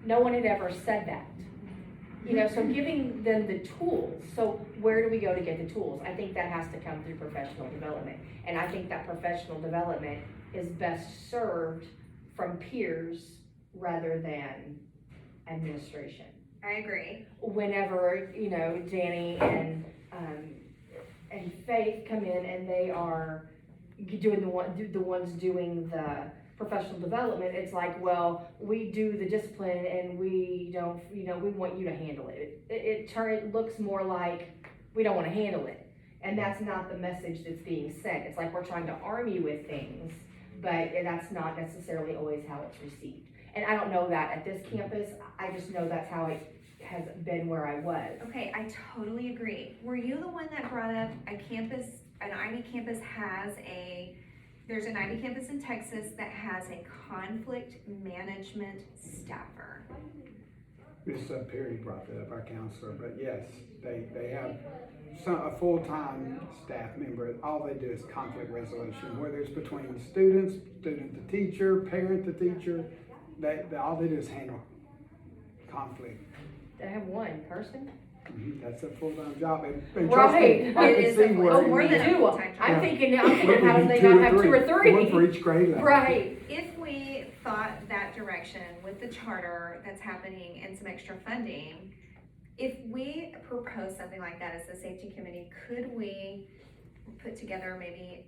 No one had ever said that. You know, so giving them the tools, so where do we go to get the tools? I think that has to come through professional development. And I think that professional development is best served from peers rather than administration. I agree. Whenever, you know, Danny and Faith come in and they are doing the ones doing the professional development, it's like, well, we do the discipline and we don't, you know, we want you to handle it. It looks more like we don't want to handle it. And that's not the message that's being sent. It's like we're trying to arm you with things, but that's not necessarily always how it's received. And I don't know that at this campus, I just know that's how it has been where I was. Okay, I totally agree. Were you the one that brought up an Ivy campus there's an Ivy campus in Texas that has a conflict management staffer? Ms. Perry brought that up, our counselor, but yes, they have a full-time staff member. All they do is conflict resolution, whether it's between student to teacher, parent to teacher. All they do is handle conflict. They have one person. That's a full-time job. And Right. I It can is see a where full- you more need than a to- full-time job. I'm thinking, how do they Two not have two or three? One for each grade level. Right. If we thought that direction with the charter that's happening and some extra funding, if we propose something like that as the safety committee, could we put together maybe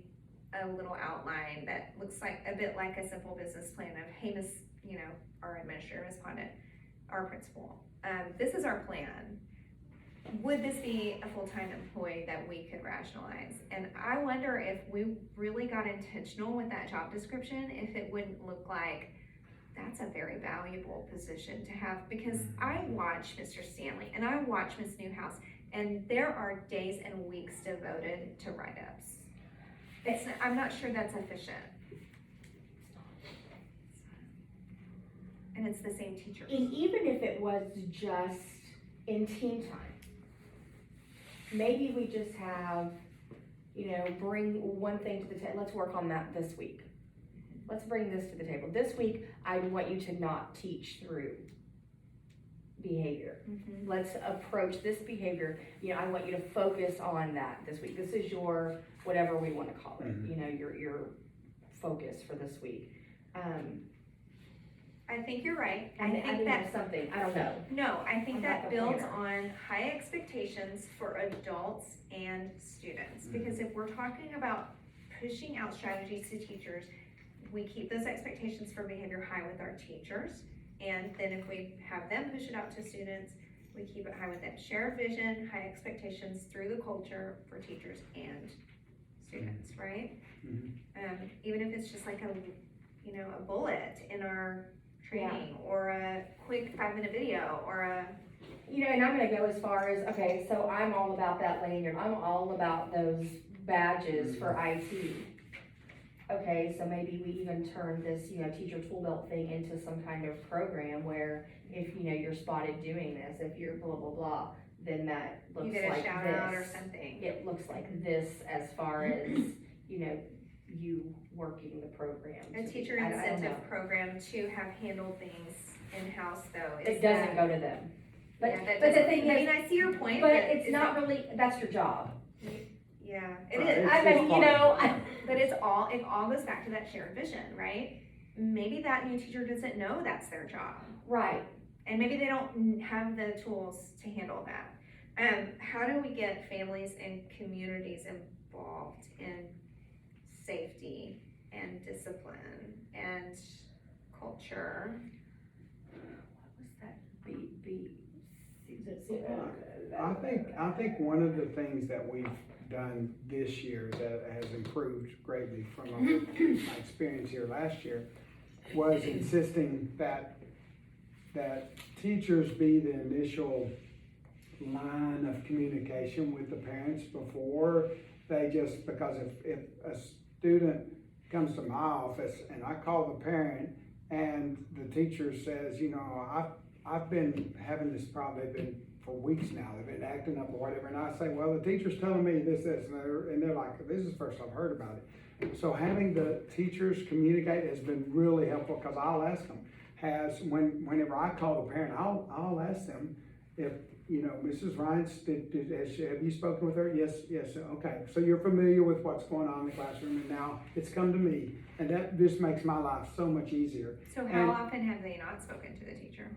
a little outline that looks like a bit like a simple business plan of, hey, Miss, you know, our administrator, Ms. Condit, our principal, this is our plan. Would this be a full-time employee that we could rationalize? And I wonder if we really got intentional with that job description, if it wouldn't look like that's a very valuable position to have, because I watch Mr. Stanley and I watch Ms. Newhouse, and there are days and weeks devoted to write-ups. I'm not sure that's efficient. And it's the same teachers. And even if it was just in team time, maybe we just have, you know, bring one thing to the table. Let's work on that this week. Let's bring this to the table. This week, I want you to not teach through behavior. Mhm. Let's approach this behavior. You know, I want you to focus on that this week. This is your, whatever we want to call it, you know, your focus for this week. I think you're right. I think that's something, I don't know. No, I think I'm that not the builds planner. on high expectations for adults and students. Because if we're talking about pushing out strategies to teachers, we keep those expectations for behavior high with our teachers. And then if we have them push it out to students, we keep it high with them. Shared vision, high expectations through the culture for teachers and students, right? Even if it's just like a bullet in our training, or a quick 5-minute video, or a, You know, and I'm gonna go as far as, okay, so I'm all about that lanyard, I'm all about those badges for IT. Okay, so maybe we even turn this, you know, teacher tool belt thing into some kind of program where if, you know, you're spotted doing this, if you're blah, blah, blah, then that looks you get a like shout out or this. something. It looks like this as far as, you know, you working the program. A teacher I don't know. incentive program to have handled things in-house though. It doesn't go to them. But, Yeah, that but the doesn't- thing I is, mean, I see your point, but but it's is not it- really, that's your job. Yeah, it Right. is. I mean, you know, But it all goes back to that shared vision, right? Maybe that new teacher doesn't know that's their job. right. And maybe they don't have the tools to handle that. How do we get families and communities involved in safety and discipline and culture? What was that? I think one of the things that we've done this year that has improved greatly from my experience here last year was insisting that teachers be the initial line of communication with the parents before they just, because if a student comes to my office and I call the parent and the teacher says, you know, I've been having this problem for weeks now, they've been acting up or whatever, and I say, well, the teacher's telling me this, and they're like, this is the first I've heard about it. So having the teachers communicate has been really helpful, because I'll ask them, has, whenever I call the parent, I'll ask them if, you know, Mrs. Ryan's, have you spoken with her? Yes, okay. So you're familiar with what's going on in the classroom, and now it's come to me, and that just makes my life so much easier. So how And- often have they not spoken to the teacher?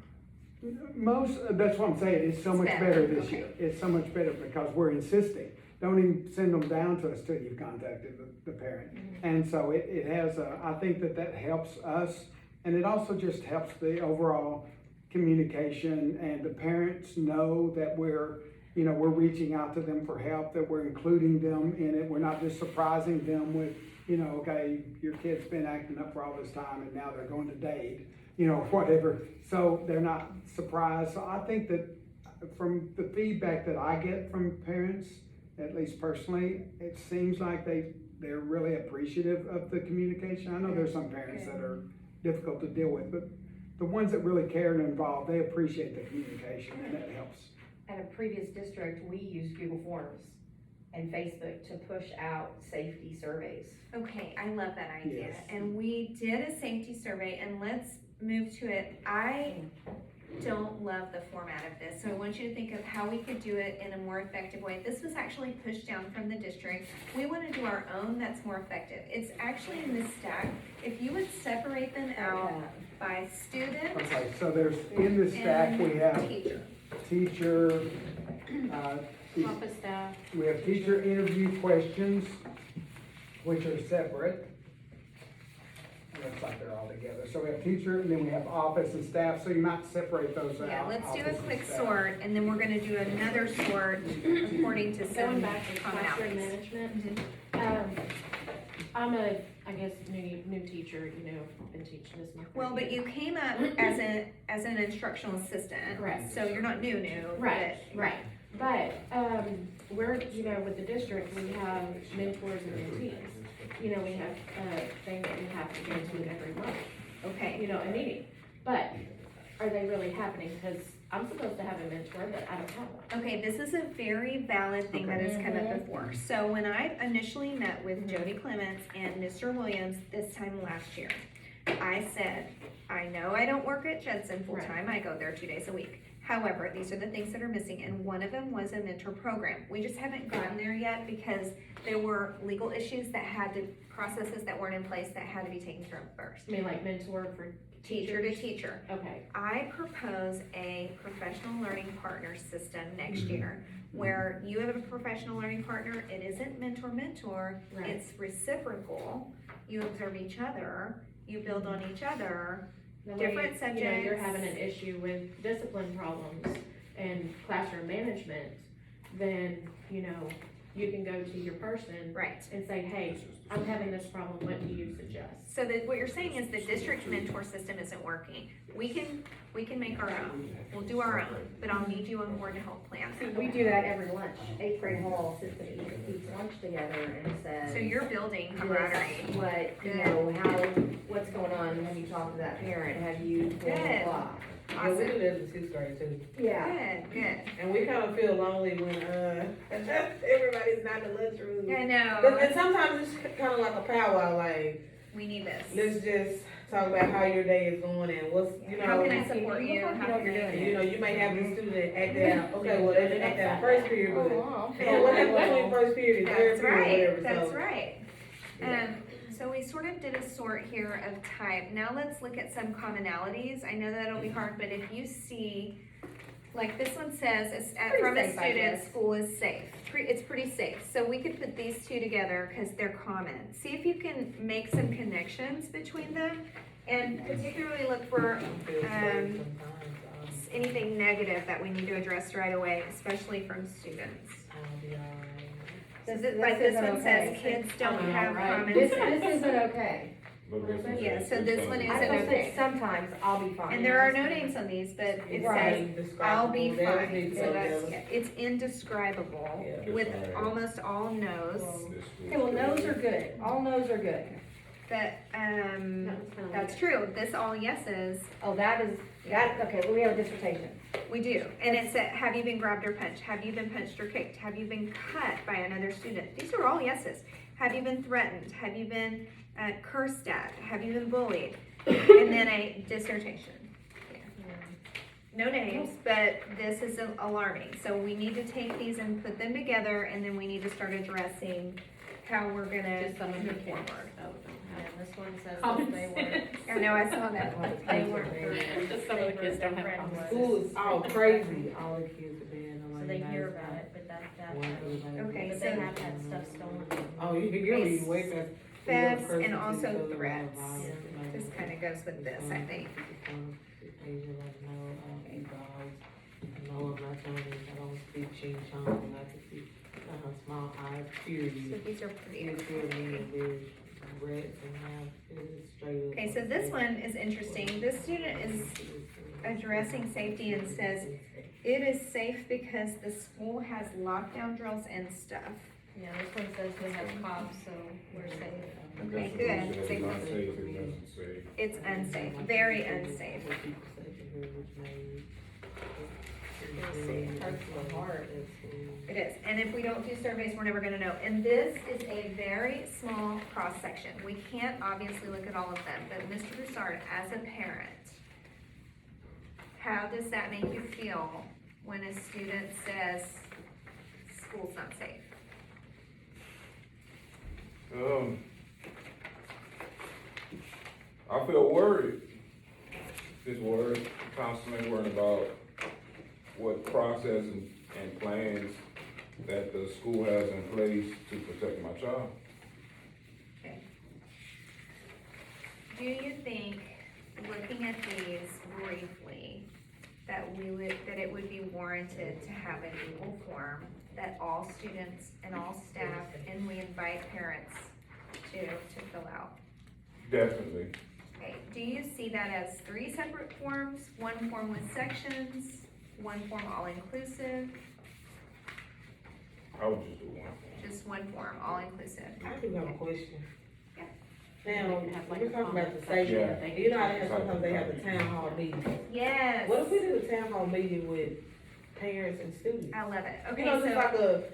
That's what I'm saying, it's so It's much better, better this okay. year, it's so much better because we're insisting. Don't even send them down to us till you've contacted the parent. And so it has, I think that helps us, and it also just helps the overall communication, and the parents know that we're reaching out to them for help, that we're including them in it, we're not just surprising them with, okay, your kid's been acting up for all this time and now they're going to Dade, whatever, so they're not surprised. So I think that from the feedback that I get from parents, at least personally, it seems like they're really appreciative of the communication. I know there's some parents that are difficult to deal with, but the ones that really care and are involved, they appreciate the communication, and that helps. At a previous district, we used Google Forms and Facebook to push out safety surveys. Okay, I love that idea. Yes. And we did a safety survey, and let's move to it. I don't love the format of this, so I want you to think of how we could do it in a more effective way. This was actually pushed down from the district. We want to do our own that's more effective. It's actually in this stack. If you would separate them out by student Okay, so there's, in the stack, we have and teacher. teacher, Office staff. we have teacher interview questions, which are separate. It looks like they're all together. So we have teacher, and then we have office and staff, so you might separate those out. Yeah, let's do a office and quick staff. sort, and then we're gonna do another sort according to some Going back to classroom commonalities. management, I'm I guess, new teacher, been teaching this my. Well, but you came up as an instructional assistant. Correct. So you're not new, Right, but- right, but, we're, with the district, we have mentors and mentees. We have a thing that we have to go to every month, Okay, a meeting, but are they really happening? Cause I'm supposed to have a mentor, but I don't have one. okay, this is a very valid thing that has come up before. So when I initially met with Jody Clements and Mr. Williams this time last year, I said, I know I don't work at Judson full-time, I go there 2 days a week. However, these are the things that are missing, and one of them was a mentor program. We just haven't gotten there yet because there were legal issues processes that weren't in place that had to be taken care of first. I mean, like mentor for Teacher to teacher. Okay, I propose a professional learning partner system next year, where you have a professional learning partner, it isn't mentor, Right. it's reciprocal. You observe each other, you build on each other. The Different way, subjects. you're having an issue with discipline problems and classroom management, then, you can go to your person Right. and say, hey, I'm having this problem, what do you suggest? So that what you're saying is the district mentor system isn't working. We can make our own, we'll do our own, but I'll need you on board to help plan. We do that every lunch. 8th grade hall sits and eats lunch together and says. So you're building this, camaraderie. what's going on? Have you talked to that parent? Have you blah, Good. blah, blah? Yeah, we Awesome. do that in 6th grade too. Yeah. Good. And we kind of feel lonely when, everybody's not in the lunchroom. I But know, and sometimes it's kind of like a powwow, like, we need this. let's just talk about how your day is going and what's, How can I support You you? look like How you know can what you're I? doing. you may have this student act out, okay, well, they act out in first period, but, Oh, you know, what happened between first period and third That's period, right, whatever, that's so. right. Yeah. So we sort of did a sort here of type. Now let's look at some commonalities. I know that'll be hard, but if you see, like this one says, Pretty from a safe, I student, guess. school is safe. It's pretty safe. So we could put these two together because they're common. See if you can make some connections between them, and particularly look for anything negative that we need to address right away, especially from students. This Like this isn't one says, okay. kids don't Oh, have right. common This sense. isn't okay. Yeah, so this one I isn't don't okay. think sometimes I'll be fine. And there are no names on these, but it says, I'll be fine, so that's, it's indescribable Yeah. with almost all no's. Okay, well, no's are good. All no's are good. But, That was kinda that's true, this all yeses, Oh, okay, well, we have a dissertation. we do. And it said, have you been grabbed or punched? Have you been punched or kicked? Have you been cut by another student? These are all yeses. Have you been threatened? Have you been cursed at? Have you been bullied? And then a dissertation. no names, but this is alarming. So we need to take these and put them together, and then we need to start addressing how we're gonna Just some of the move kids. forward. And this one says Common that they were, I know, I saw that one. they were. Just some of the kids don't have common sense. School is all crazy, all the kids are being. So they hear about it, but that's, Okay, but so they have had stuff stolen. Oh, you're reading way fast. Thefts and also threats. This kinda goes with this, I think. No, I'm not Chinese, I don't speak Ching Chong, and I can see, small eyes, So purity. these are pretty. It's really, there's reds and half, it's straight up. Okay, so this one is interesting. This student is addressing safety and says, it is safe because the school has lockdown drills and stuff. Yeah, this one says we have cops, so we're safe. Okay, good. Definition is unsafe, it doesn't say. It's unsafe, very unsafe. Hurts the heart. It is, and if we don't do surveys, we're never gonna know. And this is a very small cross-section. We can't obviously look at all of them, but Mr. Broussard, as a parent, how does that make you feel when a student says school's not safe? I feel worried. Just worried, constantly worried about what process and plans that the school has in place to protect my child. Okay. Do you think, looking at these briefly, that it would be warranted to have a Google form that all students and all staff, and we invite parents to fill out? Definitely. Okay, do you see that as 3 separate forms, 1 form with sections, 1 form all-inclusive, I would just do one. just 1 form, all-inclusive? I do have a question. Yeah. Now, They can have like we're a talking about the comment safety, section that they you know how can they have, sometimes they have the town hall meeting. Yes. What if we did a town hall meeting with parents and students? I love it, You okay, know, just so, like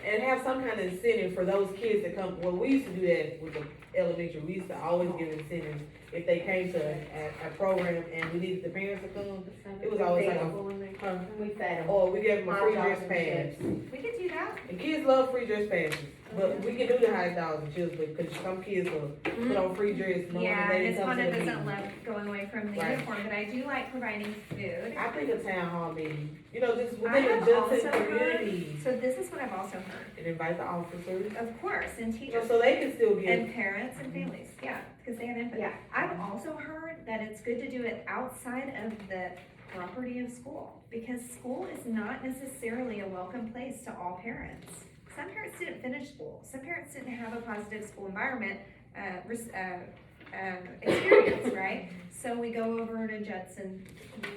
and have some kind of incentive for those kids that come, well, we used to do that with the elementary, we used to always give incentives if they came to a program and we needed the parents to come, it was always like We fed them. or we gave them a Hot free dogs dress and pass. we could do that. And kids love free dress passes, but we can do the hot dogs and chips, because some kids will put on free dress knowing Yeah, that they Ms. didn't come to Honda the doesn't meeting. love going away from the Right. uniform, but I do like providing food. I think a town hall meeting, you know, just I within have the also Judson heard, community, so this is what I've also heard, and invite the officers, of course, and you know, teachers, so they can still get. and parents and families, yeah, because they have input. Yeah. I've also heard that it's good to do it outside of the property of school, because school is not necessarily a welcome place to all parents. Some parents didn't finish school, some parents didn't have a positive school environment, experience, right? So we go over to Judson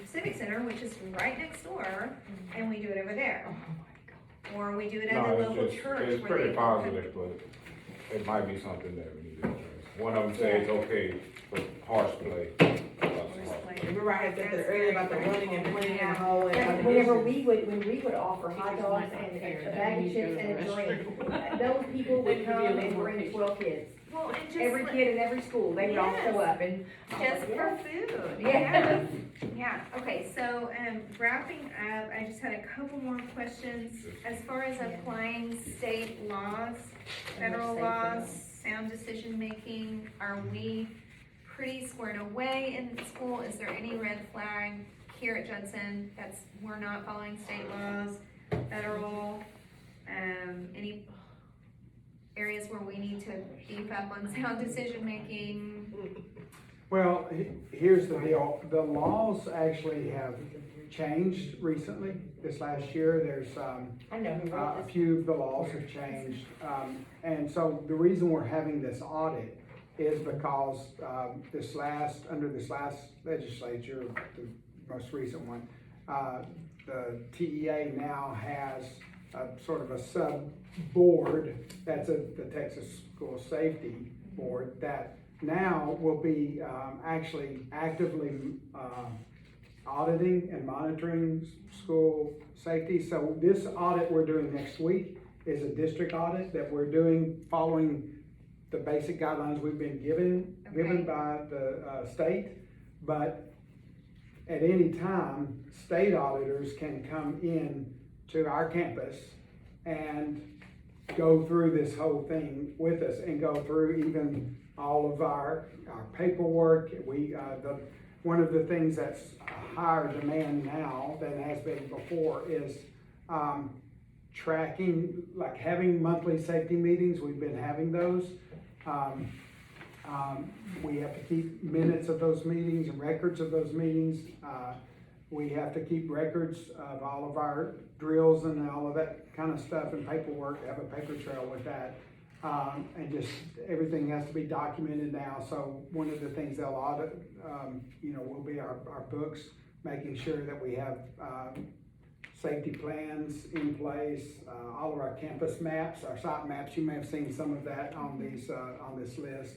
Civic Center, which is right next door, and we do it over there. Or we do it at a No, local it's just, church. it's where they pretty feel positive, but it might be something that we need to address. One of them says, okay, but harsh play. Remember I had said that earlier about the running and playing in the hallway. And whenever when we would offer hot dogs and a bag of chips and a drink, those people would come and bring 12 kids. Well, and just Every like- kid in every school, they would all show up and. Just for food, Yeah. yeah, okay, so, wrapping up, I just had a couple more questions. As far as applying state laws, federal laws, sound decision-making, are we pretty squared away in school? Is there any red flag here at Judson that's, we're not following state laws, federal, any areas where we need to beef up on sound decision-making? Well, here's the deal, the laws actually have changed recently, this last year, there's, I know who a wrote this. few of the laws have changed. And so the reason we're having this audit is because, under this last legislature, the most recent one, the TEA now has a sort of a sub-board, that's the Texas School Safety Board, that now will be, actually actively, auditing and monitoring school safety. So this audit we're doing next week is a district audit that we're doing following the basic guidelines we've been given Okay. by the, state. But at any time, state auditors can come in to our campus and go through this whole thing with us and go through even all of our paperwork. One of the things that's a higher demand now than has been before is, tracking, like having monthly safety meetings. We've been having those. We have to keep minutes of those meetings and records of those meetings. We have to keep records of all of our drills and all of that kind of stuff and paperwork, have a paper trail with that. And just, everything has to be documented now. So one of the things they'll audit, will be our books, making sure that we have, safety plans in place, all of our campus maps, our site maps. You may have seen some of that on these, on this list.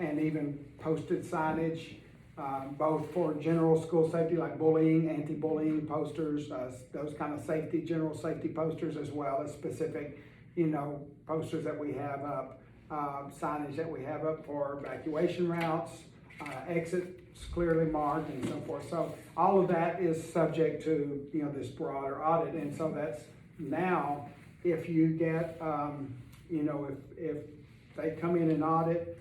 And even posted signage, both for general school safety, like bullying, anti-bullying posters, those kind of safety, general safety posters, as well as specific, posters that we have up, signage that we have up for evacuation routes, exits clearly marked and so forth. So all of that is subject to, this broader audit. And so that's now, if you get, if they come in and audit,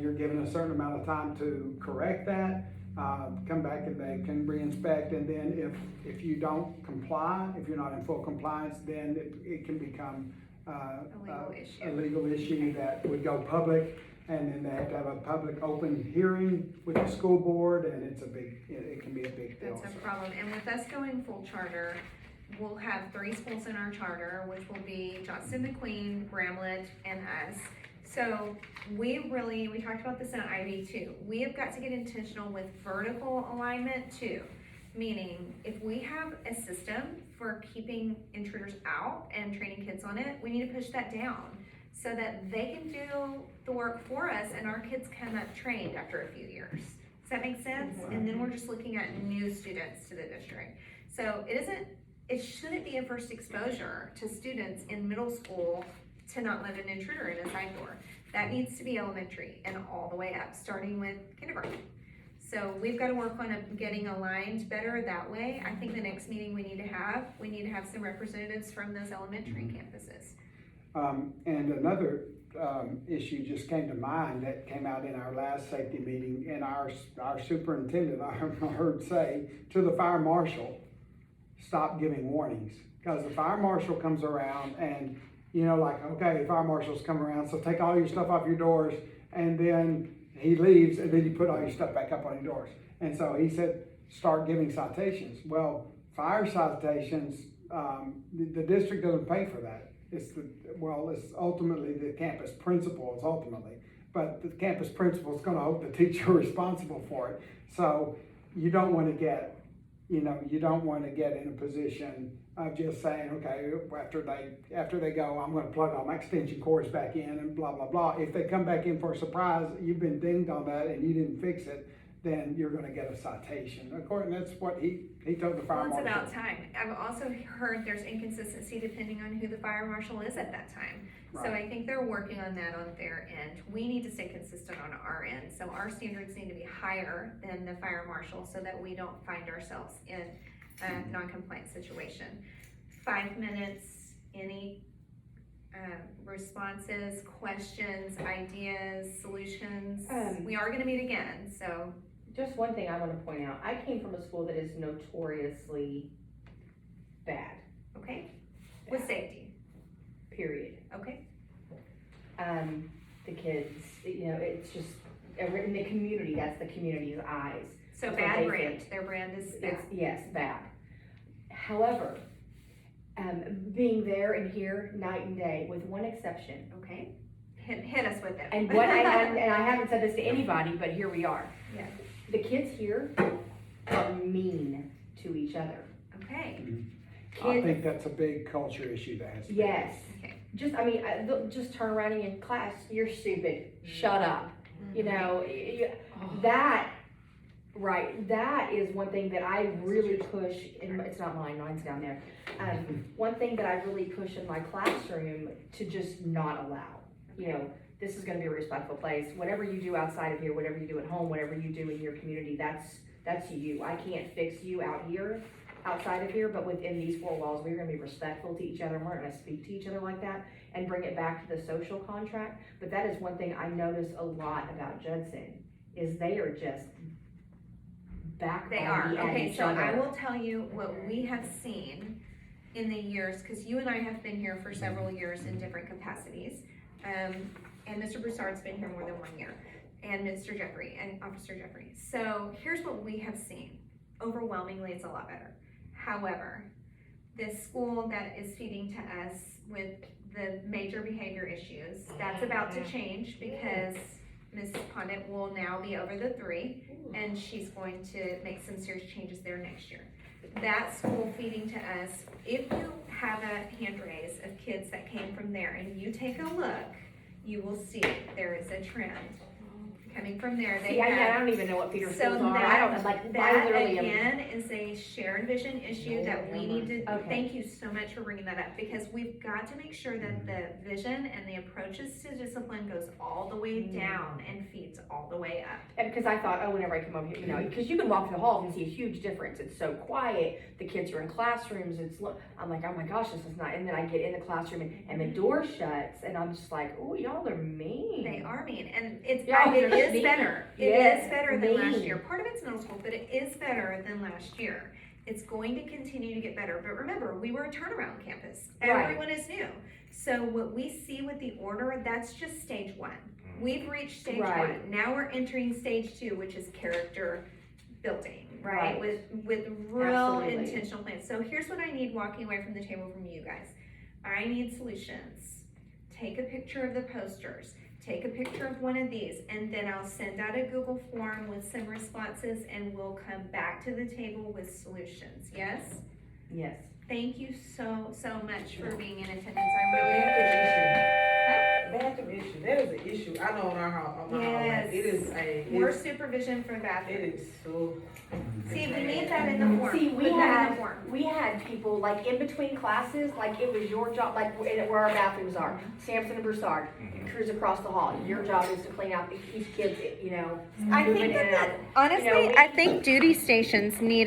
you're given a certain amount of time to correct that, come back and they can re-inspect, and then if you don't comply, if you're not in full compliance, then it can become a legal issue that would go public, and then they have to have a public open hearing with the school board, and it can be a big deal. That's a problem, and with us going full charter, we'll have 3 schools in our charter, which will be Johnston McQueen, Bramlett, and us. So we talked about this in IB too. We have got to get intentional with vertical alignment too. Meaning, if we have a system for keeping intruders out and training kids on it, we need to push that down so that they can do the work for us and our kids come up trained after a few years. Does that make sense? And then we're just looking at new students to the district. So it shouldn't be a first exposure to students in middle school to not let an intruder in a side door. That needs to be elementary and all the way up, starting with kindergarten. So we've got to work on getting aligned better that way. I think the next meeting we need to have some representatives from those elementary campuses. And another issue just came to mind that came out in our last safety meeting, and our superintendent, I heard say to the fire marshal, stop giving warnings. Because the fire marshal comes around and, okay, fire marshals come around, so take all your stuff off your doors, and then he leaves, and then you put all your stuff back up on your doors. And so he said, start giving citations. Well, fire citations, the district doesn't pay for that. It's ultimately the campus principal, but the campus principal is gonna hold the teacher responsible for it. So you don't wanna get, in a position of just saying, okay, after they go, I'm gonna plug all my extension cords back in and blah, blah, blah. If they come back in for a surprise, you've been dinged on that and you didn't fix it, then you're gonna get a citation. According, that's what he told the fire marshal. Well, it's about time. I've also heard there's inconsistency depending on who the fire marshal is at that time. Right. So I think they're working on that on their end. We need to stay consistent on our end. So our standards need to be higher than the fire marshal so that we don't find ourselves in a non-compliant situation. 5 minutes, any responses, questions, ideas, solutions? We are gonna meet again, so. Just one thing I want to point out, I came from a school that is notoriously bad, Okay, with safety, period. okay? The kids, it's just, in the community, that's the community's eyes. So That's what bad they brand, think. their brand is bad. Yes, bad. However, being there and here night and day, with one exception, Okay, hit us with it. and I haven't said this to anybody, but here we are. Yeah. The kids here are mean to each other. Okay, I Kids, think that's a big culture issue that has to be. yes. Okay. They'll just turn around in class, you're stupid, shut up. That, right, that is one thing that I really push, and it's not mine, mine's down there. One thing that I really push in my classroom to just not allow, this is gonna be a respectful place. Whatever you do outside of here, whatever you do at home, whatever you do in your community, that's that's you. I can't fix you out here, outside of here, but within these four walls, we're gonna be respectful to each other, and we're gonna speak to each other like that, and bring it back to the social contract. But that is one thing I notice a lot about Judson, is they are just They are, backbiting at okay, each so I other. will tell you what we have seen in the years, cause you and I have been here for several years in different capacities. And Mr. Broussard's been here more than 1 year, and Mr. Jeffrey, and Officer Jeffrey. So here's what we have seen. Overwhelmingly, it's a lot better. However, this school that is feeding to us with the major behavior issues, that's about to change because Ms. Pondit will now be over the 3, and she's going to make some serious changes there next year. That school feeding to us, if you have a hand raise of kids that came from there and you take a look, you will see there is a trend coming from there. They See, I have, don't even know what feeder so schools are, I don't, that, like, I that literally am. again is a shared vision issue that we need to, Okay. thank you so much for bringing that up, because we've got to make sure that the vision and the approaches to discipline goes all the way down and feeds all the way up. And because I thought, oh, whenever I come over here, you know, because you can walk through the halls and see a huge difference. It's so quiet. The kids are in classrooms. I'm like, oh my gosh, this is not. And then I get in the classroom and the door shuts, and I'm just like, oh, y'all are mean. They are mean, and it's, Yeah, it they're is mean. better. It Yes, is better than last mean. year. Part of it's middle school, but it is better than last year. It's going to continue to get better, but remember, we were a turnaround campus. Right. Everyone is new. So what we see with the order, that's just stage 1. We've reached stage Right. 1. Now we're entering stage 2, which is character building, right? Right. With real Absolutely. intentional plans. So here's what I need walking away from the table from you guys. I need solutions. Take a picture of the posters. Take a picture of one of these, and then I'll send out a Google form with some responses, and we'll come back to the table with solutions. Yes? Yes. Thank you so much for being in attendance. I really appreciate Bathroom issue, that is an issue, I know in our house, on my house, Yes. it is it. More it's, supervision for it bathrooms. is so. See, we need that in the form. See, Put that in the form. we had people, like, in between classes, like, it was your job, like, where our bathrooms are, Sampson and Broussard, cruise across the hall. Your job is to clean out, keep kids, you know, I moving think in and out. honestly, You know, I think duty stations need